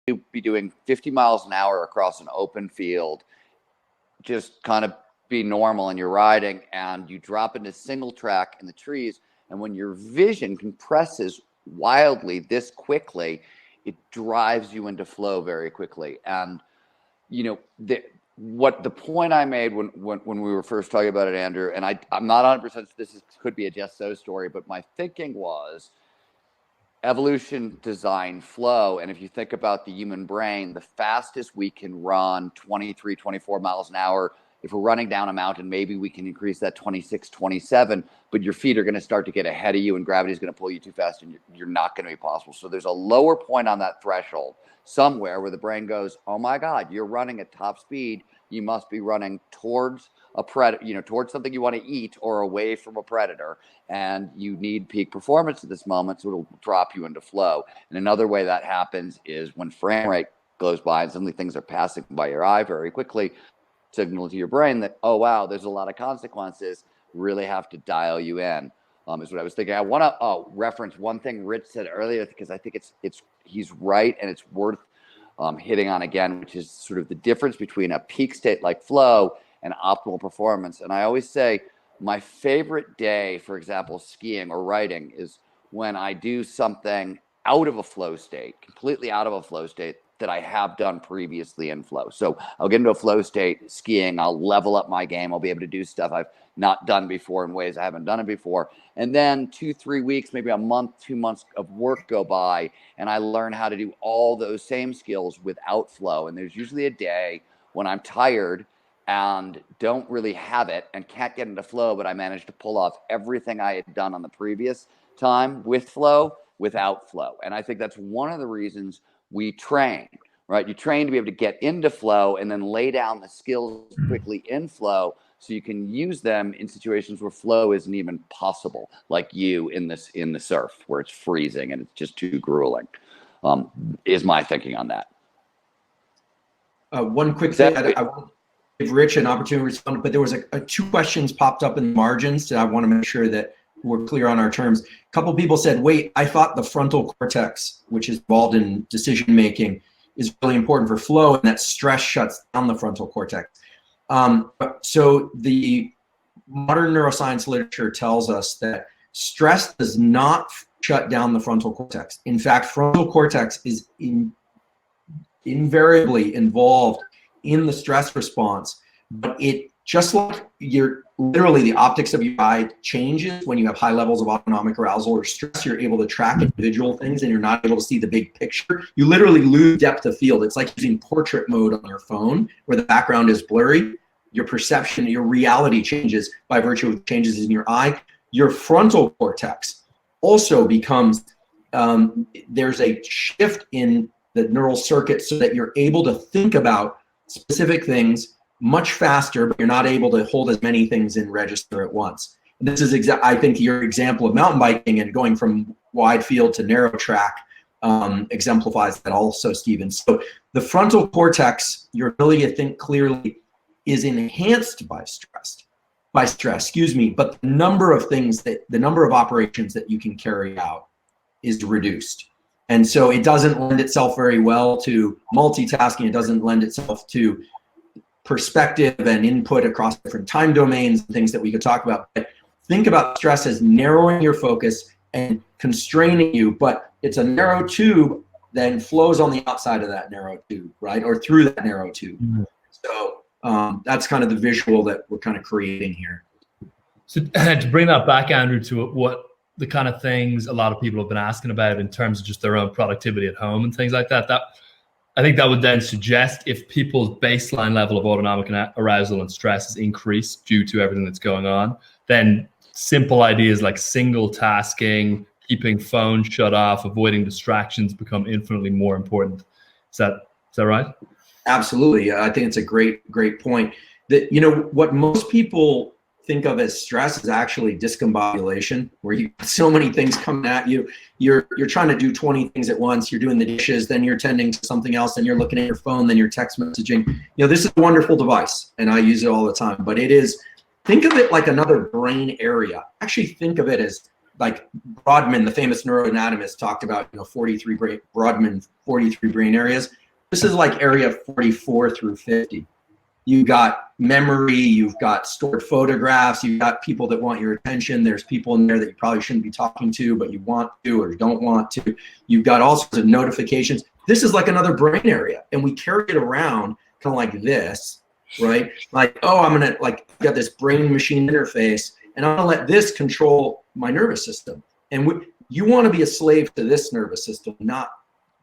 be doing 50 miles an hour across an open field, just kind of be normal, and you're riding and you drop into single track in the trees. And when your vision compresses wildly this quickly, it drives you into flow very quickly. And, you know, the point I made when we were first talking about it, Andrew, and I'm not 100% this could be a Just So story, but my thinking was evolution designed flow. And if you think about the human brain, the fastest we can run 23, 24 miles an hour. If we're running down a mountain, maybe we can increase that 26, 27, but your feet are going to start to get ahead of you and gravity is going to pull you too fast and you're not going to be possible. So there's a lower point on that threshold somewhere where the brain goes, oh my God, you're running at top speed. You must be running towards a predator, towards something you want to eat or away from a predator. And you need peak performance at this moment. So it'll drop you into flow. And another way that happens is when frame rate goes by and suddenly things are passing by your eye very quickly, signal to your brain that, oh, wow, there's a lot of consequences, really have to dial you in, is what I was thinking. I want to reference one thing Rich said earlier, because I think he's right, and it's worth hitting on again, which is sort of the difference between a peak state like flow and optimal performance. And I always say my favorite day, for example, skiing or riding, is when I do something out of a flow state, completely out of a flow state, that I have done previously in flow. So I'll get into a flow state skiing, I'll level up my game, I'll be able to do stuff I've not done before in ways I haven't done it before. And then 2-3 weeks, maybe a month, 2 months of work go by, and I learn how to do all those same skills without flow. And there's usually a day when I'm tired and don't really have it and can't get into flow, but I managed to pull off everything I had done on the previous time with flow without flow. And I think that's one of the reasons we train, right? You train to be able to get into flow and then lay down the skills quickly in flow so you can use them in situations where flow isn't even possible, like you in the surf where it's freezing and it's just too grueling, is my thinking on that. One quick thing, I want to give Rich an opportunity to respond, but there was two questions popped up in the margins that I want to make sure that we're clear on our terms. A couple people said, wait, I thought the frontal cortex, which is involved in decision making, is really important for flow, and that stress shuts down the frontal cortex. So the modern neuroscience literature tells us that stress does not shut down the frontal cortex. In fact, frontal cortex is invariably involved in the stress response, but it, just like literally the optics of your eye changes when you have high levels of autonomic arousal or stress, you're able to track individual things and you're not able to see the big picture. You literally lose depth of field. It's like using portrait mode on your phone where the background is blurry. Your perception, your reality changes by virtue of changes in your eye. Your frontal cortex also becomes, there's a shift in the neural circuit so that you're able to think about specific things much faster, but you're not able to hold as many things in register at once. And this is, I think, your example of mountain biking and going from wide field to narrow track exemplifies that also, Stephen. So the frontal cortex, your ability to think clearly, is enhanced by stress, but the number of operations that you can carry out is reduced. And so it doesn't lend itself very well to multitasking. It doesn't lend itself to perspective and input across different time domains and things that we could talk about. But think about stress as narrowing your focus and constraining you, but it's a narrow tube then flows on the outside of that narrow tube, right? Or through that narrow tube. Mm-hmm. So that's kind of the visual that we're kind of creating here. So to bring that back, Andrew, to what the kind of things a lot of people have been asking about in terms of just their own productivity at home and things like that, I think that would then suggest if people's baseline level of autonomic arousal and stress is increased due to everything that's going on, then simple ideas like single tasking, keeping phones shut off, avoiding distractions become infinitely more important. Is that right? Absolutely. I think it's a great point. That, what most people think of as stress is actually discombobulation, where you so many things coming at you. You're trying to do 20 things at once. You're doing the dishes, then you're tending to something else, then you're looking at your phone, then you're text messaging. This is a wonderful device, and I use it all the time. But think of it like another brain area. Actually, think of it as like Brodmann, the famous neuroanatomist, talked about, 43 brain areas. This is like area 44 through 50. You've got memory, you've got stored photographs, you've got people that want your attention. There's people in there that you probably shouldn't be talking to, but you want to or don't want to. You've got all sorts of notifications. This is like another brain area, and we carry it around kind of like this, right? Like, oh, I'm gonna, like, I've got this brain machine interface, and I'm gonna let this control my nervous system. And you want to be a slave to this nervous system, not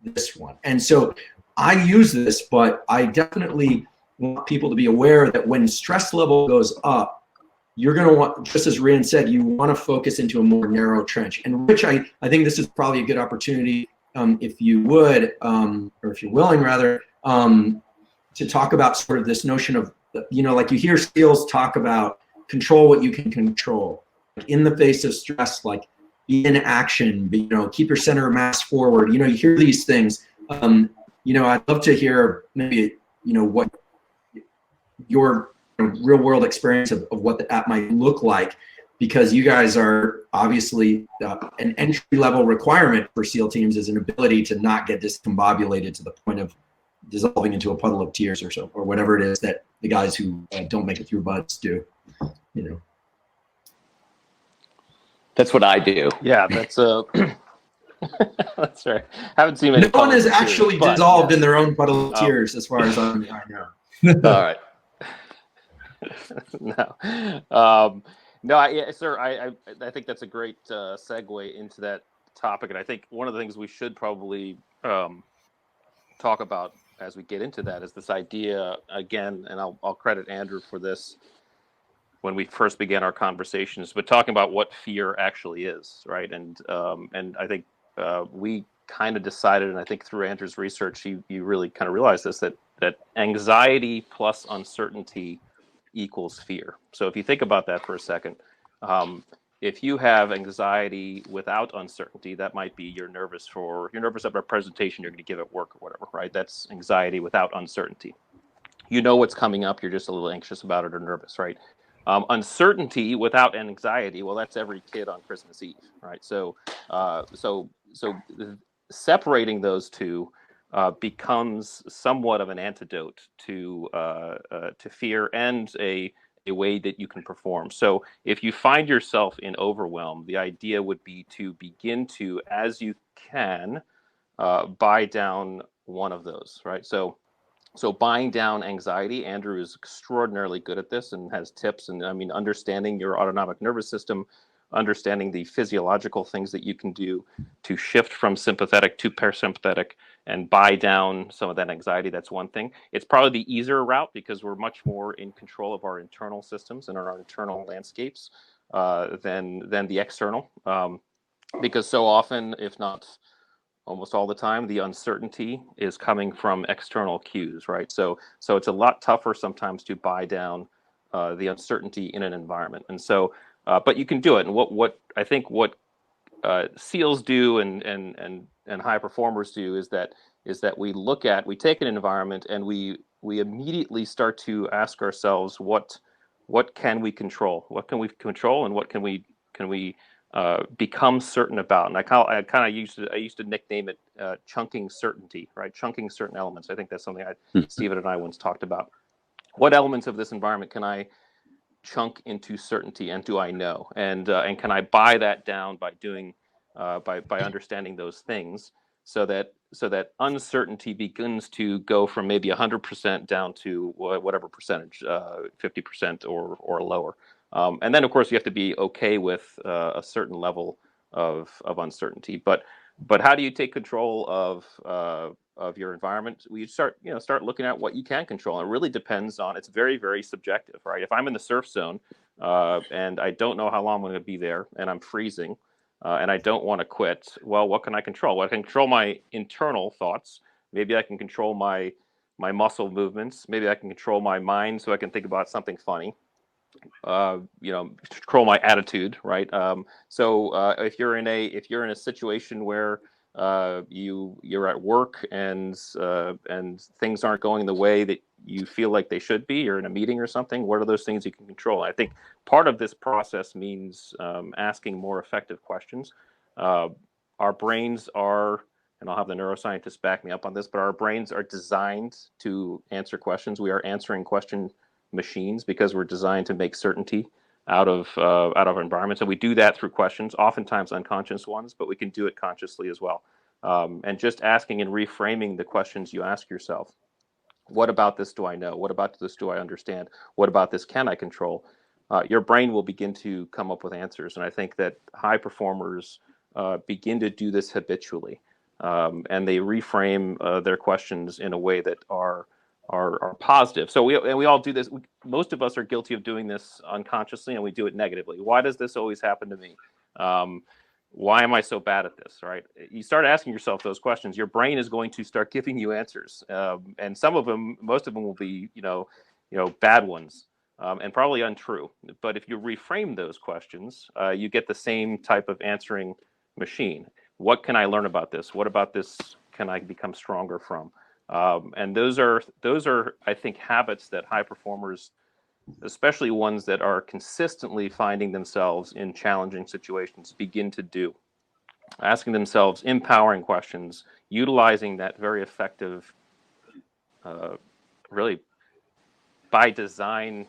this one. And so I use this, but I definitely want people to be aware that when stress level goes up, you're going to want, just as Ryan said, you want to focus into a more narrow trench. And Rich, I think this is probably a good opportunity, if you would, or if you're willing rather, to talk about sort of this notion of, like you hear SEALs talk about control what you can control. Like in the face of stress, like be in action, keep your center of mass forward. You hear these things. I'd love to hear maybe, what your real world experience of what that might look like, because you guys are obviously an entry level requirement for SEAL teams is an ability to not get discombobulated to the point of dissolving into a puddle of tears or whatever it is that the guys who don't make it through BUDS do. That's what I do. Yeah, that's that's right. Haven't seen many. No one has actually dissolved in their own puddle of Oh. tears, as far as I know. All right. No, sir. I think that's a great segue into that topic, and I think one of the things we should probably talk about as we get into that is this idea again, and I'll credit Andrew for this when we first began our conversations, but talking about what fear actually is, right? And I think we kind of decided, and I think through Andrew's research, you really kind of realized this, that anxiety plus uncertainty equals fear. So if you think about that for a second, if you have anxiety without uncertainty, that might be you're nervous about a presentation you're going to give at work or whatever, right? That's anxiety without uncertainty. You know what's coming up, you're just a little anxious about it or nervous, right? Uncertainty without anxiety, well, that's every kid on Christmas Eve, right? So separating those two becomes somewhat of an antidote to fear and a way that you can perform. So if you find yourself in overwhelm, the idea would be to begin to, as you can, buy down one of those, right? So buying down anxiety, Andrew is extraordinarily good at this and has tips. And I mean, understanding your autonomic nervous system, understanding the physiological things that you can do to shift from sympathetic to parasympathetic and buy down some of that anxiety. That's one thing. It's probably the easier route because we're much more in control of our internal systems and our internal landscapes than the external. Because so often, if not almost all the time, the uncertainty is coming from external cues, right? So it's a lot tougher sometimes to buy down the uncertainty in an environment. And so, but you can do it. And what I think what SEALs do and high performers do is that we take an environment and we immediately start to ask ourselves what can we control? What can we control, and what can we become certain about? And I used to nickname it chunking certainty, right? Chunking certain elements. I think that's something Stephen and I once talked about. What elements of this environment can I chunk into certainty, and do I know? And can I buy that down by doing by understanding those things, so that uncertainty begins to go from maybe 100% down to whatever percentage, 50% or lower. And then, of course, you have to be okay with a certain level of uncertainty. But how do you take control of your environment? We start looking at what you can control. And it really depends on. It's very, very subjective, right? If I'm in the surf zone and I don't know how long I'm going to be there, and I'm freezing, and I don't want to quit, well, what can I control? Well, I can control my internal thoughts. Maybe I can control my muscle movements. Maybe I can control my mind so I can think about something funny. Control my attitude, right? If you're in a situation where you're at work and things aren't going the way that you feel like they should be. You're in a meeting or something. What are those things you can control? I think part of this process means asking more effective questions. Our brains are, and I'll have the neuroscientists back me up on this, but our brains are designed to answer questions. We are answering question machines because we're designed to make certainty out of our environment. So we do that through questions, oftentimes unconscious ones, but we can do it consciously as well. And just asking and reframing the questions you ask yourself. What about this do I know? What about this do I understand? What about this can I control? Your brain will begin to come up with answers. And I think that high performers begin to do this habitually. And they reframe their questions in a way that are positive. So we all do this. Most of us are guilty of doing this unconsciously, and we do it negatively. Why does this always happen to me? Why am I so bad at this? Right? You start asking yourself those questions. Your brain is going to start giving you answers, and most of them will be, bad ones, and probably untrue. But if you reframe those questions, you get the same type of answering machine. What can I learn about this? What about this can I become stronger from? And those are, I think, habits that high performers, especially ones that are consistently finding themselves in challenging situations, begin to do. Asking themselves empowering questions, utilizing that very effective, really by design,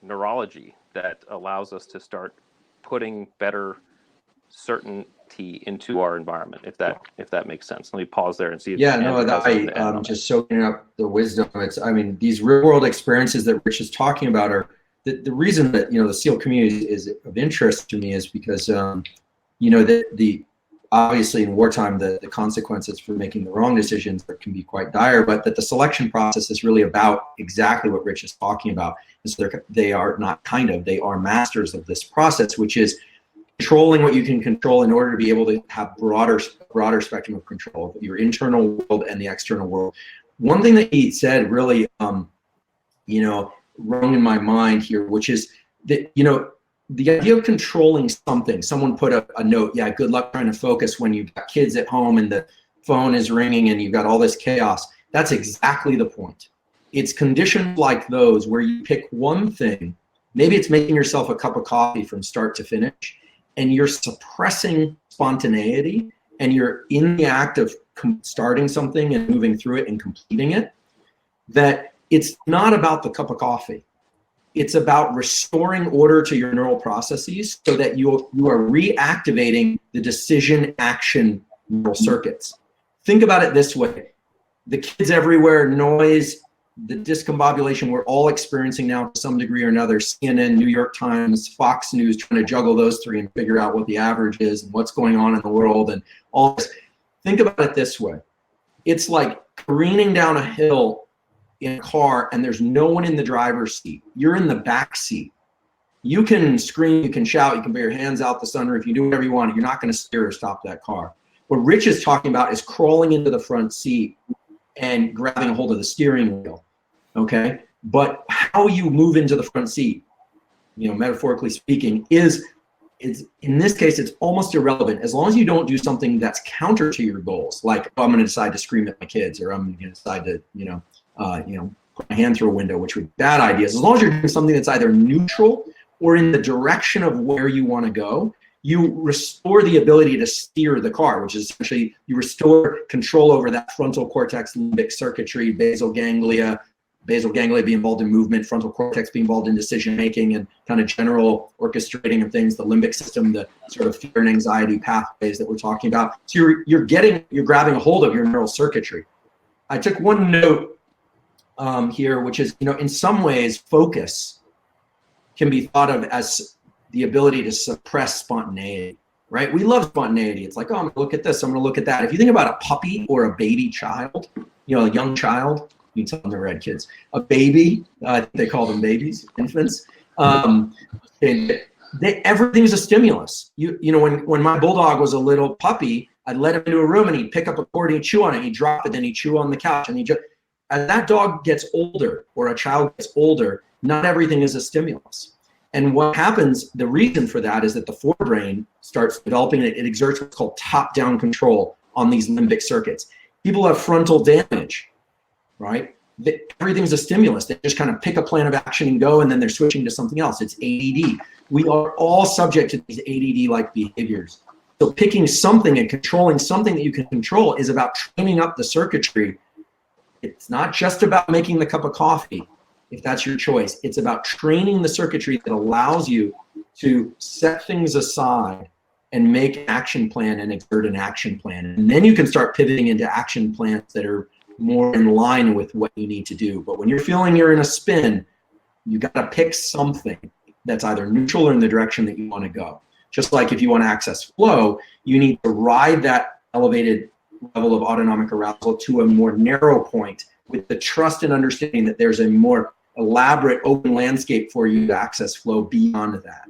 neurology that allows us to start putting better certainty into our environment, if that makes sense. Let me pause there and see if I'm just soaking up the wisdom. These real world experiences that Rich is talking about are the reason that the SEAL community is of interest to me is because the obviously in wartime the consequences for making the wrong decisions can be quite dire, but that the selection process is really about exactly what Rich is talking about. And so they are masters of this process, which is controlling what you can control in order to be able to have broader spectrum of control of your internal world and the external world. One thing that he said really, rung in my mind here, which is that, the idea of controlling something. Someone put a note, yeah, good luck trying to focus when you've got kids at home and the phone is ringing and you've got all this chaos. That's exactly the point. It's conditions like those where you pick one thing, maybe it's making yourself a cup of coffee from start to finish, and you're suppressing spontaneity, and you're in the act of starting something and moving through it and completing it, that it's not about the cup of coffee. It's about restoring order to your neural processes so that you are reactivating the decision action neural circuits. Think about it this way. The kids everywhere, noise, the discombobulation we're all experiencing now to some degree or another, CNN, New York Times, Fox News, trying to juggle those three and figure out what the average is and what's going on in the world and all this. Think about it this way. It's like careening down a hill in a car and there's no one in the driver's seat. You're in the back seat. You can scream, you can shout, you can put your hands out the sunroof, you do whatever you want. You're not going to steer or stop that car. What Rich is talking about is crawling into the front seat and grabbing a hold of the steering wheel. Okay, but how you move into the front seat, metaphorically speaking, is in this case it's almost irrelevant as long as you don't do something that's counter to your goals, like I'm going to decide to scream at my kids, or I'm going to decide to put my hand through a window, which would be bad ideas. As long as you're doing something that's either neutral or in the direction of where you want to go, you restore the ability to steer the car, which is essentially you restore control over that frontal cortex limbic circuitry, basal ganglia being involved in movement, frontal cortex being involved in decision making and kind of general orchestrating of things, the limbic system, the sort of fear and anxiety pathways that we're talking about. So you're grabbing a hold of your neural circuitry. I took one note here, which is, in some ways, focus can be thought of as the ability to suppress spontaneity, right? We love spontaneity. It's like, oh, I'm gonna look at this, I'm gonna look at that. If you think about a puppy or a baby child, a young child, you tell them they're red kids, a baby, I think they call them babies, infants, everything's a stimulus. When my bulldog was a little puppy, I'd let him into a room and he'd pick up a cord and he'd chew on it, he'd drop it, then he'd chew on the couch, and as that dog gets older or a child gets older, not everything is a stimulus. And what happens, the reason for that is that the forebrain starts developing, it exerts what's called top-down control on these limbic circuits. People have frontal damage, right? everything's a stimulus. They just kind of pick a plan of action and go, and then they're switching to something else. It's ADD. We are all subject to these ADD-like behaviors. So picking something and controlling something that you can control is about training up the circuitry. It's not just about making the cup of coffee, if that's your choice. It's about training the circuitry that allows you to set things aside and make an action plan and exert an action plan. And then you can start pivoting into action plans that are more in line with what you need to do. But when you're feeling you're in a spin, you got to pick something that's either neutral or in the direction that you want to go. Just like if you want to access flow, you need to ride that elevated level of autonomic arousal to a more narrow point with the trust and understanding that there's a more elaborate open landscape for you to access flow beyond that.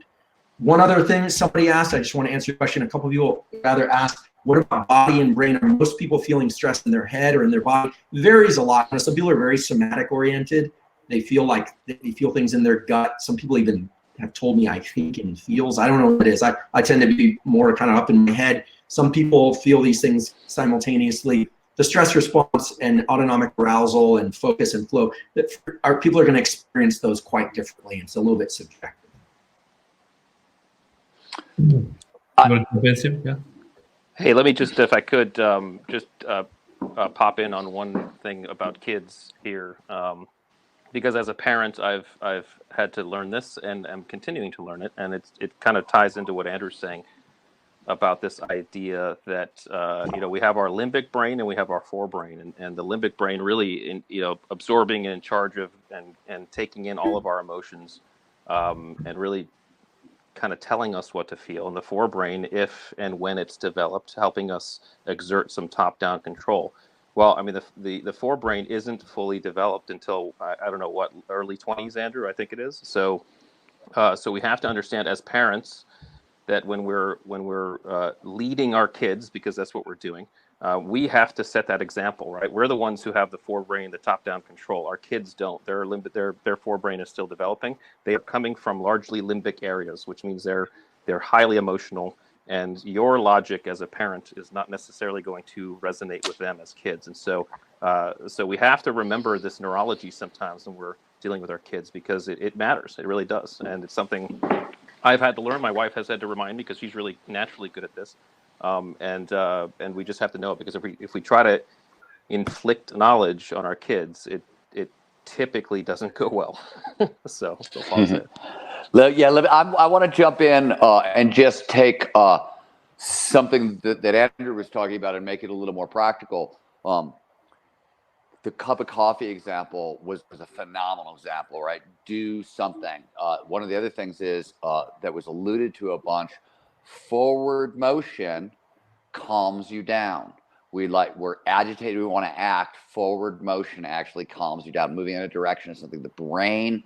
One other thing somebody asked, I just want to answer your question. A couple of people rather asked, what about body and brain? Are most people feeling stressed in their head or in their body? It varies a lot. Some people are very somatic oriented. They feel like they feel things in their gut. Some people even have told me I think in feels. I don't know what it is. I tend to be more kind of up in my head. Some people feel these things simultaneously. The stress response and autonomic arousal and focus and flow, people are going to experience those quite differently. It's a little bit subjective. Yeah. Hey, let me just, if I could, pop in on one thing about kids here, because as a parent, I've had to learn this, and I'm continuing to learn it, and it kind of ties into what Andrew's saying about this idea that we have our limbic brain and we have our forebrain, and the limbic brain really absorbing and in charge of and taking in all of our emotions, and really kind of telling us what to feel, and the forebrain, if and when it's developed, helping us exert some top-down control. Well, I mean, the forebrain isn't fully developed until I don't know what, early 20s, Andrew, I think it is. So we have to understand as parents that when we're leading our kids, because that's what we're doing, we have to set that example, right? We're the ones who have the forebrain, the top-down control. Our kids don't. Their forebrain is still developing. They are coming from largely limbic areas, which means they're highly emotional, and your logic as a parent is not necessarily going to resonate with them as kids. And so we have to remember this neurology sometimes when we're dealing with our kids, because it matters. It really does, and it's something I've had to learn. My wife has had to remind me, because she's really naturally good at this. And we just have to know it, because if we try to inflict knowledge on our kids, it typically doesn't go well. So pause there. I want to jump in and just take something that Andrew was talking about and make it a little more practical. The cup of coffee example was a phenomenal example, right? Do something. One of the other things is that was alluded to a bunch. Forward motion calms you down. We're agitated, we want to act. Forward motion actually calms you down. Moving in a direction is something. The brain,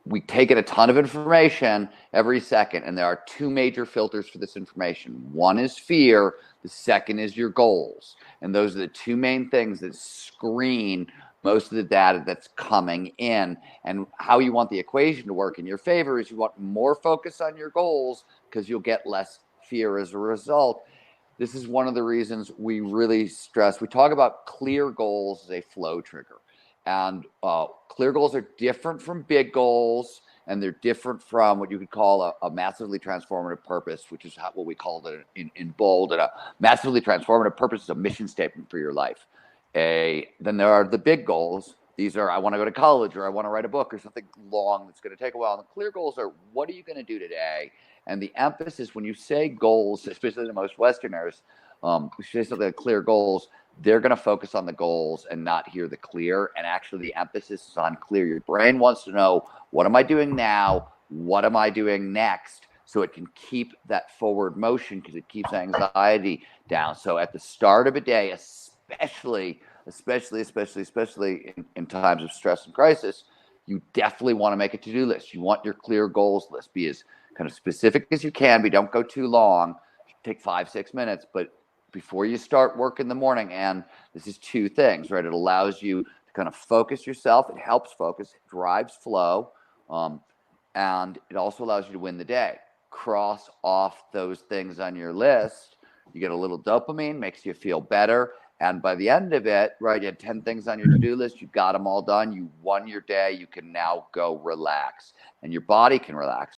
we take in a ton of information every second, and there are two major filters for this information. One is fear, the second is your goals. And those are the two main things that screen most of the data that's coming in. And how you want the equation to work in your favor is you want more focus on your goals, because you'll get less fear as a result. This is one of the reasons we really stress. We talk about clear goals as a flow trigger. And clear goals are different from big goals, and they're different from what you could call a massively transformative purpose, which is what we called it in bold. And a massively transformative purpose is a mission statement for your life. Then there are the big goals. These are, I want to go to college, or I want to write a book, or something long that's going to take a while. And the clear goals are, what are you going to do today? And the emphasis, when you say goals, especially to most Westerners, we say something like clear goals, they're going to focus on the goals and not hear the clear. And actually the emphasis is on clear. Your brain wants to know, what am I doing now? What am I doing next? So it can keep that forward motion, because it keeps anxiety down. So at the start of a day, especially in times of stress and crisis, you definitely want to make a to-do list. You want your clear goals list. Be as kind of specific as you can, but don't go too long. Take 5-6 minutes, but before you start work in the morning, and this is two things, right? It allows you to kind of focus yourself. It helps focus, it drives flow, and it also allows you to win the day. Cross off those things on your list. You get a little dopamine, makes you feel better, And by the end of it, right, you had 10 things on your to-do list, you got them all done, you won your day, you can now go relax, and your body can relax.